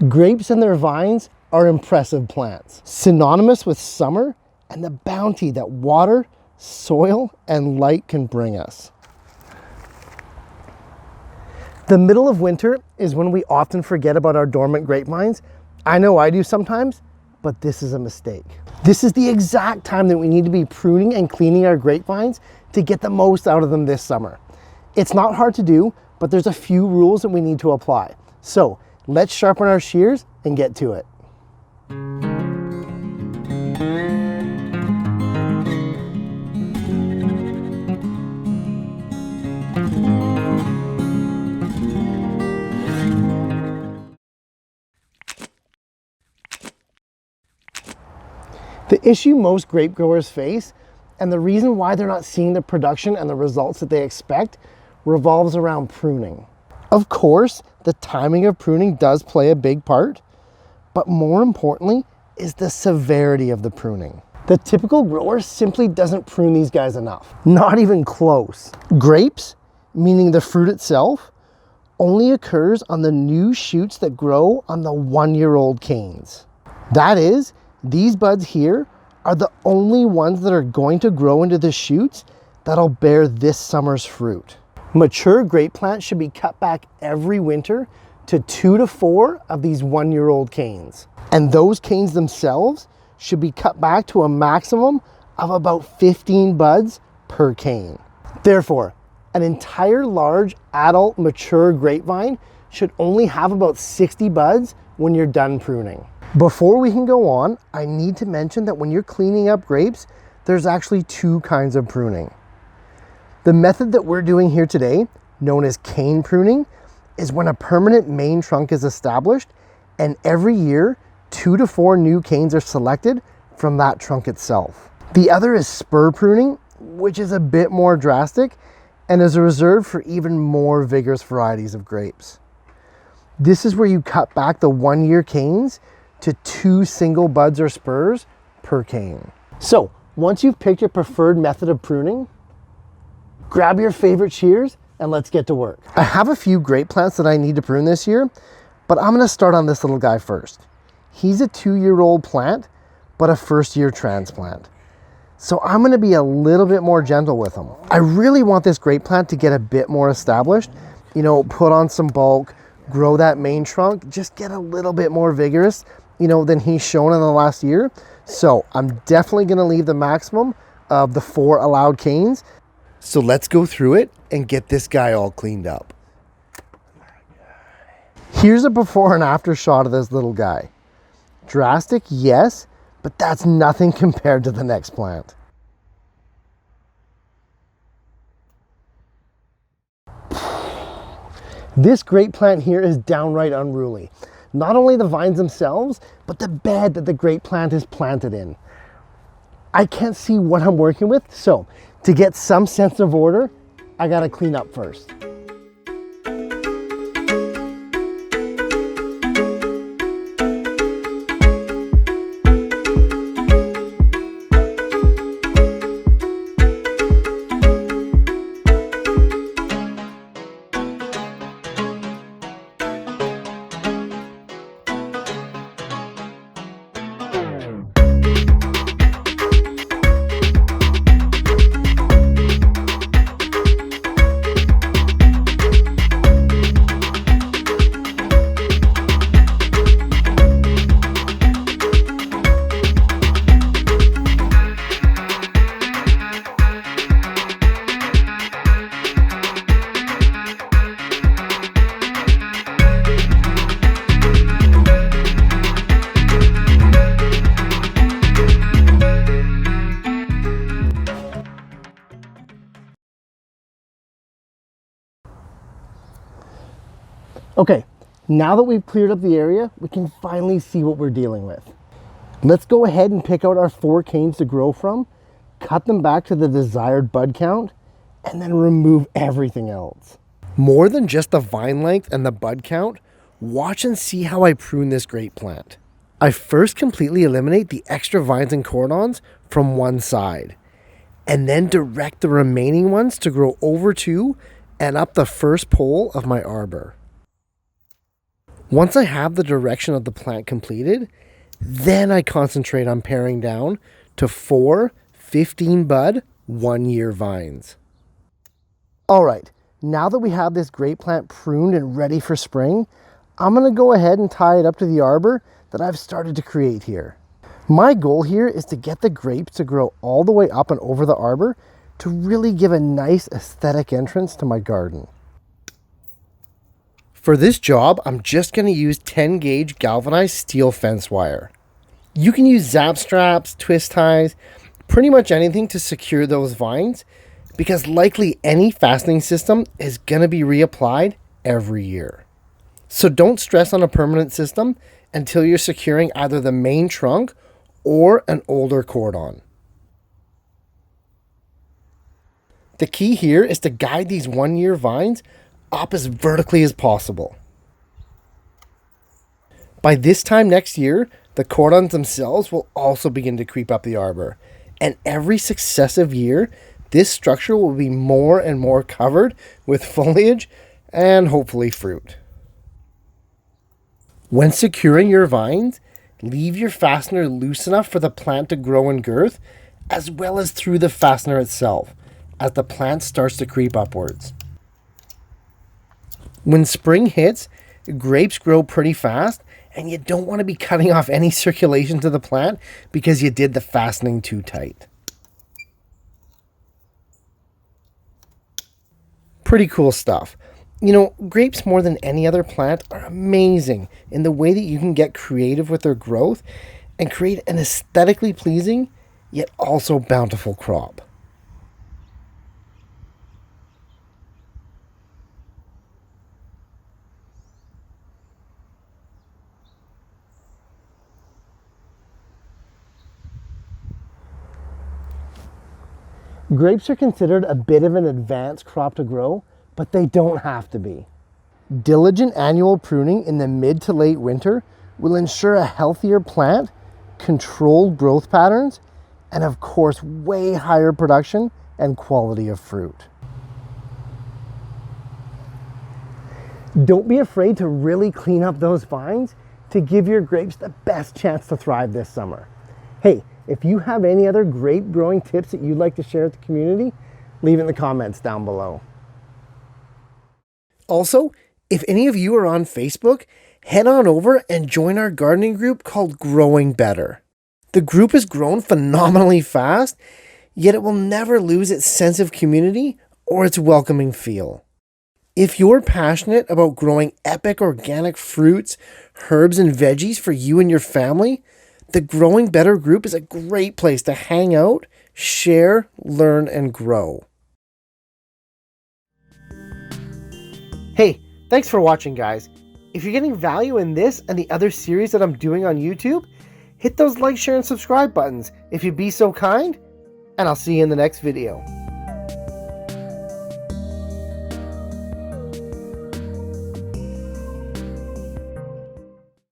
Grapes and their vines are impressive plants, synonymous with summer and the bounty that water, soil, and light can bring us. The middle of winter is when we often forget about our dormant grapevines. I know I do sometimes, but this is a mistake. This is the exact time that we need to be pruning and cleaning our grapevines to get the most out of them this summer. It's not hard to do, but there's a few rules that we need to apply. So let's sharpen our shears and get to it. The issue most grape growers face, and the reason why they're not seeing the production and the results that they expect, revolves around pruning. Of course, the timing of pruning does play a big part, but more importantly is the severity of the pruning. The typical grower simply doesn't prune these guys enough, not even close. Grapes, meaning the fruit itself, only occurs on the new shoots that grow on the 1-year-old canes. That is, these buds here are the only ones that are going to grow into the shoots that'll bear this summer's fruit. Mature grape plants should be cut back every winter to 2 to 4 of these 1-year-old canes. And those canes themselves should be cut back to a maximum of about 15 buds per cane. Therefore, an entire large adult mature grapevine should only have about 60 buds when you're done pruning. Before we can go on, I need to mention that when you're cleaning up grapes, there's actually 2 kinds of pruning. The method that we're doing here today, known as cane pruning, is when a permanent main trunk is established and every year 2 to 4 new canes are selected from that trunk itself. The other is spur pruning, which is a bit more drastic and is reserved for even more vigorous varieties of grapes. This is where you cut back the 1-year canes to 2 single buds or spurs per cane. So once you've picked your preferred method of pruning, grab your favorite shears and let's get to work. I have a few grape plants that I need to prune this year, but I'm gonna start on this little guy first. He's a 2-year-old plant, but a 1st-year transplant. So I'm gonna be a little bit more gentle with him. I really want this grape plant to get a bit more established, put on some bulk, grow that main trunk, just get a little bit more vigorous, than he's shown in the last year. So I'm definitely gonna leave the maximum of the 4 allowed canes. So let's go through it and get this guy all cleaned up. Here's a before and after shot of this little guy. Drastic, yes, but that's nothing compared to the next plant. This grape plant here is downright unruly. Not only the vines themselves, but the bed that the grape plant is planted in. I can't see what I'm working with, so to get some sense of order, I gotta clean up first. Okay, now that we've cleared up the area, we can finally see what we're dealing with. Let's go ahead and pick out our 4 canes to grow from, cut them back to the desired bud count, and then remove everything else. More than just the vine length and the bud count, watch and see how I prune this grape plant. I first completely eliminate the extra vines and cordons from one side, and then direct the remaining ones to grow over to and up the first pole of my arbor. Once I have the direction of the plant completed, then I concentrate on paring down to 4 15 bud 1 year vines. All right, now that we have this grape plant pruned and ready for spring, I'm gonna go ahead and tie it up to the arbor that I've started to create here. My goal here is to get the grapes to grow all the way up and over the arbor to really give a nice aesthetic entrance to my garden. For this job, I'm just going to use 10 gauge galvanized steel fence wire. You can use zap straps, twist ties, pretty much anything to secure those vines, because likely any fastening system is going to be reapplied every year. So don't stress on a permanent system until you're securing either the main trunk or an older cordon. The key here is to guide these 1 year vines up as vertically as possible. By this time next year, the cordons themselves will also begin to creep up the arbor, and every successive year, this structure will be more and more covered with foliage and hopefully fruit. When securing your vines, leave your fastener loose enough for the plant to grow in girth, as well as through the fastener itself, as the plant starts to creep upwards. When spring hits, grapes grow pretty fast, and you don't want to be cutting off any circulation to the plant because you did the fastening too tight. Pretty cool stuff. You know, grapes more than any other plant are amazing in the way that you can get creative with their growth and create an aesthetically pleasing yet also bountiful crop. Grapes are considered a bit of an advanced crop to grow, but they don't have to be. Diligent annual pruning in the mid to late winter will ensure a healthier plant, controlled growth patterns, and of course, way higher production and quality of fruit. Don't be afraid to really clean up those vines to give your grapes the best chance to thrive this summer. Hey, if you have any other grape growing tips that you'd like to share with the community, leave it in the comments down below. Also, if any of you are on Facebook, head on over and join our gardening group called Growing Better. The group has grown phenomenally fast, yet it will never lose its sense of community or its welcoming feel. If you're passionate about growing epic organic fruits, herbs, and veggies for you and your family, the Growing Better group is a great place to hang out, share, learn, and grow. Hey, thanks for watching, guys. If you're getting value in this and the other series that I'm doing on YouTube, hit those like, share, and subscribe buttons if you'd be so kind, and I'll see you in the next video.